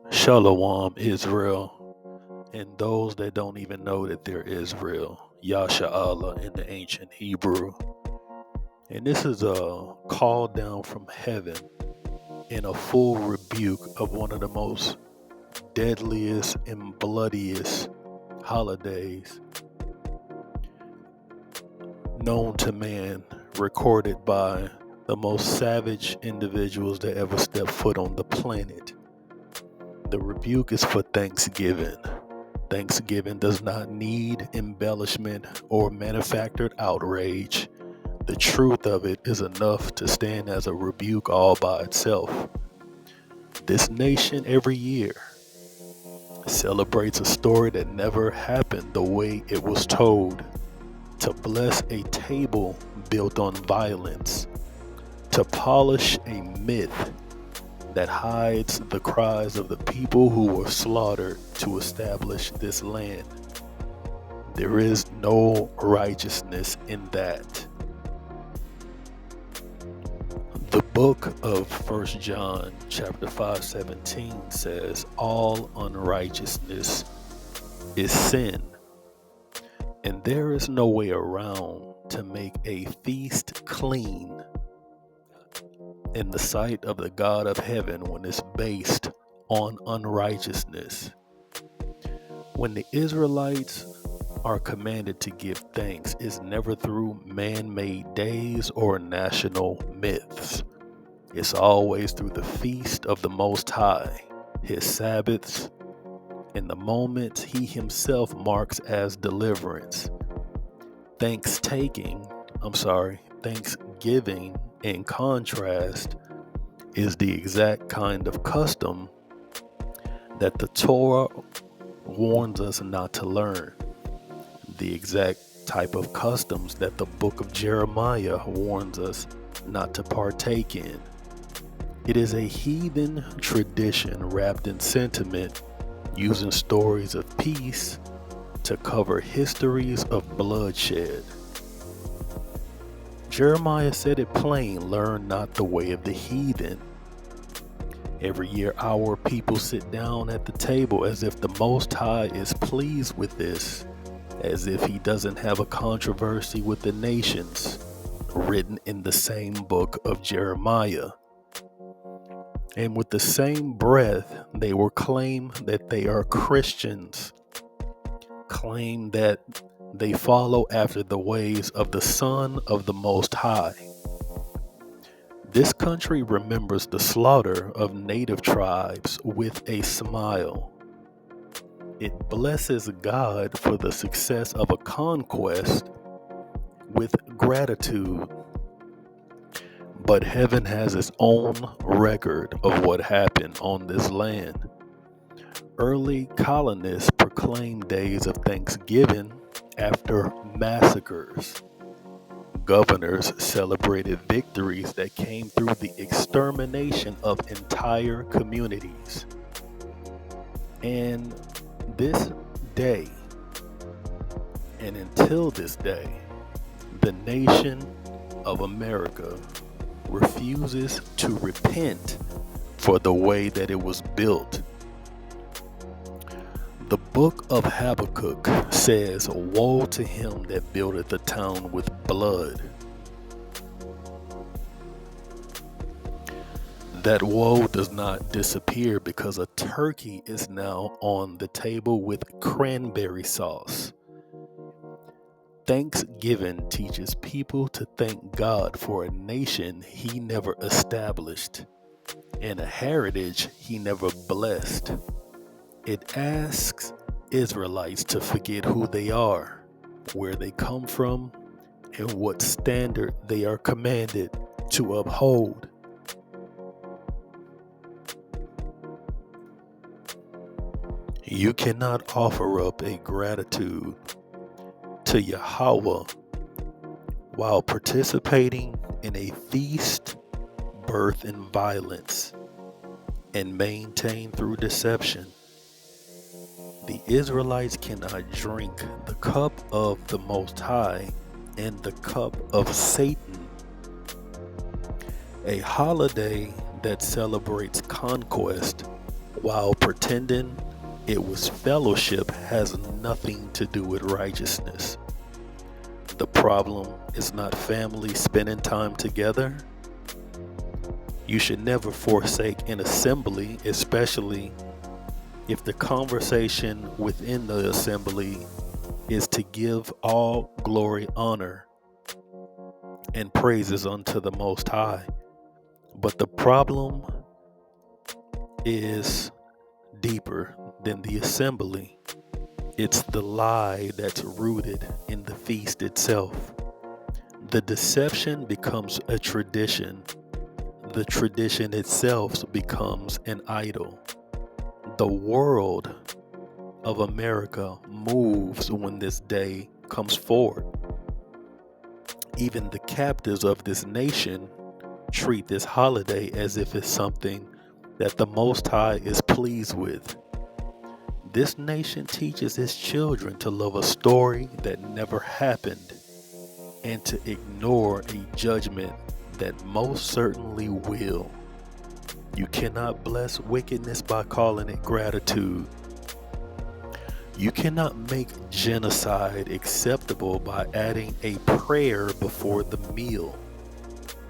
Shalom, Israel, and those that don't even know that they're Israel, Yasha Allah in the ancient Hebrew. And this is a call down from heaven in a full rebuke of one of the most deadliest and bloodiest holidays known to man, recorded by the most savage individuals that ever stepped foot on the planet. The rebuke is for Thanksgiving. Thanksgiving does not need embellishment or manufactured outrage. The truth of it is enough to stand as a rebuke all by itself. This nation every year celebrates a story that never happened the way it was told, to bless a table built on violence, to polish a myth that hides the cries of the people who were slaughtered to establish this land. There is no righteousness in that. The book of 1 John chapter 5:17 says, all unrighteousness is sin, and there is no way around to make a feast clean in the sight of the God of heaven when it's based on unrighteousness. When the Israelites are commanded to give thanks, it's never through man-made days or national myths. It's always through the feast of the Most High, his Sabbaths, and the moments he himself marks as deliverance. Thanksgiving, in contrast, is the exact kind of custom that the Torah warns us not to learn. The exact type of customs that the book of Jeremiah warns us not to partake in. It is a heathen tradition wrapped in sentiment, using stories of peace to cover histories of bloodshed. Jeremiah said it plain, learn not the way of the heathen. Every year our people sit down at the table as if the Most High is pleased with this, as if he doesn't have a controversy with the nations, written in the same book of Jeremiah. And with the same breath, they will claim that they are Christians, claim that they follow after the ways of the Son of the Most High. This country remembers the slaughter of native tribes with a smile. It blesses God for the success of a conquest with gratitude. But heaven has its own record of what happened on this land. Early colonists proclaimed days of Thanksgiving after massacres. Governors celebrated victories that came through the extermination of entire communities. And this day, and until this day, the nation of America refuses to repent for the way that it was built. The book of Habakkuk says, woe to him that buildeth the town with blood. That woe does not disappear because a turkey is now on the table with cranberry sauce. Thanksgiving teaches people to thank God for a nation he never established and a heritage he never blessed. It asks Israelites to forget who they are, where they come from, and what standard they are commanded to uphold. You cannot offer up a gratitude to Yahweh while participating in a feast birthed in violence and maintained through deception. The Israelites cannot drink the cup of the Most High and the cup of Satan. A holiday that celebrates conquest while pretending it was fellowship has nothing to do with righteousness. The problem is not family spending time together. You should never forsake an assembly, especially if the conversation within the assembly is to give all glory, honor, and praises unto the Most High. But the problem is deeper than the assembly. It's the lie that's rooted in the feast itself. The deception becomes a tradition. The tradition itself becomes an idol. The world of America moves when this day comes forward. Even the captives of this nation treat this holiday as if it's something that the Most High is pleased with. This nation teaches its children to love a story that never happened and to ignore a judgment that most certainly will. You cannot bless wickedness by calling it gratitude. You cannot make genocide acceptable by adding a prayer before the meal.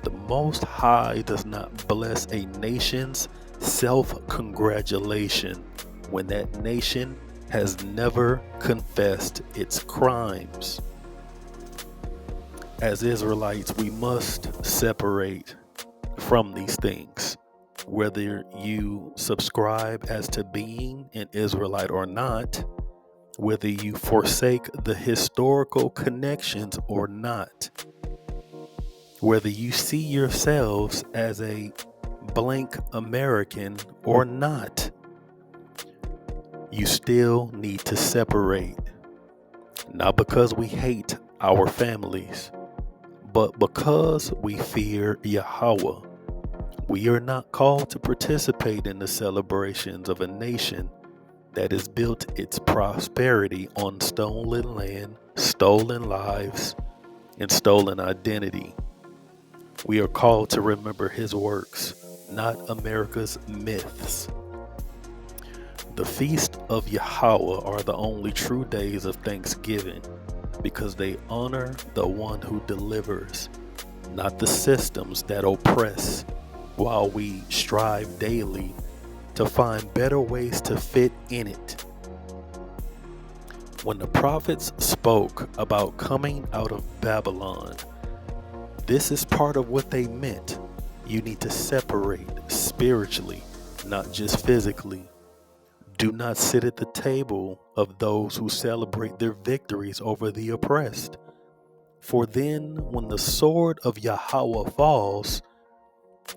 The Most High does not bless a nation's self-congratulation when that nation has never confessed its crimes. As Israelites, we must separate from these things. Whether you subscribe as to being an Israelite or not, whether you forsake the historical connections or not, whether you see yourselves as a blank American or not, you still need to separate. Not because we hate our families, but because we fear Yahweh. We are not called to participate in the celebrations of a nation that has built its prosperity on stolen land, stolen lives, and stolen identity. We are called to remember his works, not America's myths. The feast of Yahweh are the only true days of thanksgiving because they honor the one who delivers, not the systems that oppress, while we strive daily to find better ways to fit in it. When the prophets spoke about coming out of Babylon, this is part of what they meant. You need to separate spiritually, not just physically. Do not sit at the table of those who celebrate their victories over the oppressed. For then, when the sword of Yahweh falls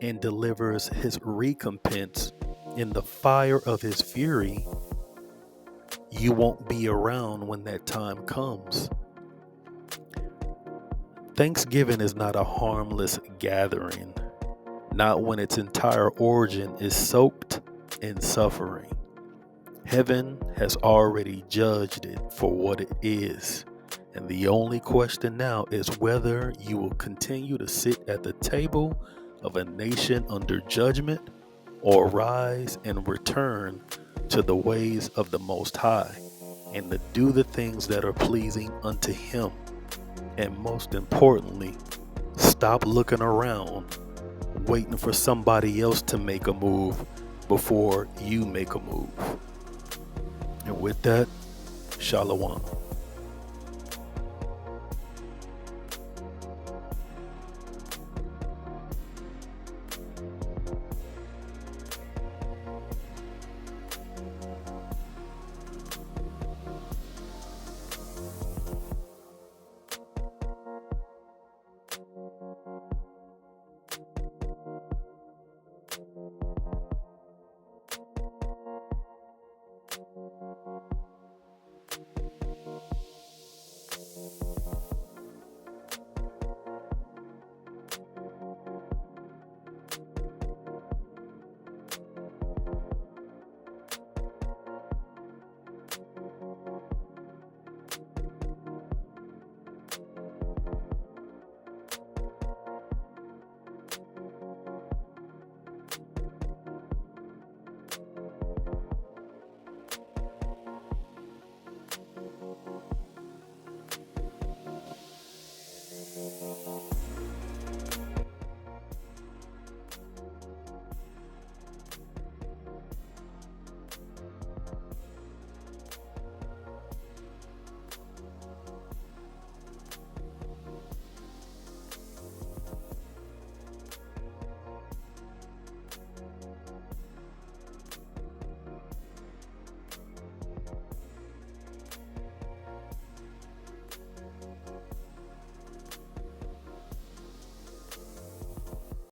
and delivers his recompense in the fire of his fury, you won't be around when that time comes. Thanksgiving is not a harmless gathering, not when its entire origin is soaked in suffering. Heaven has already judged it for what it is, and the only question now is whether you will continue to sit at the table of a nation under judgment or rise and return to the ways of the Most High and to do the things that are pleasing unto Him. And most importantly, stop looking around, waiting for somebody else to make a move before you make a move. And with that, Shalom.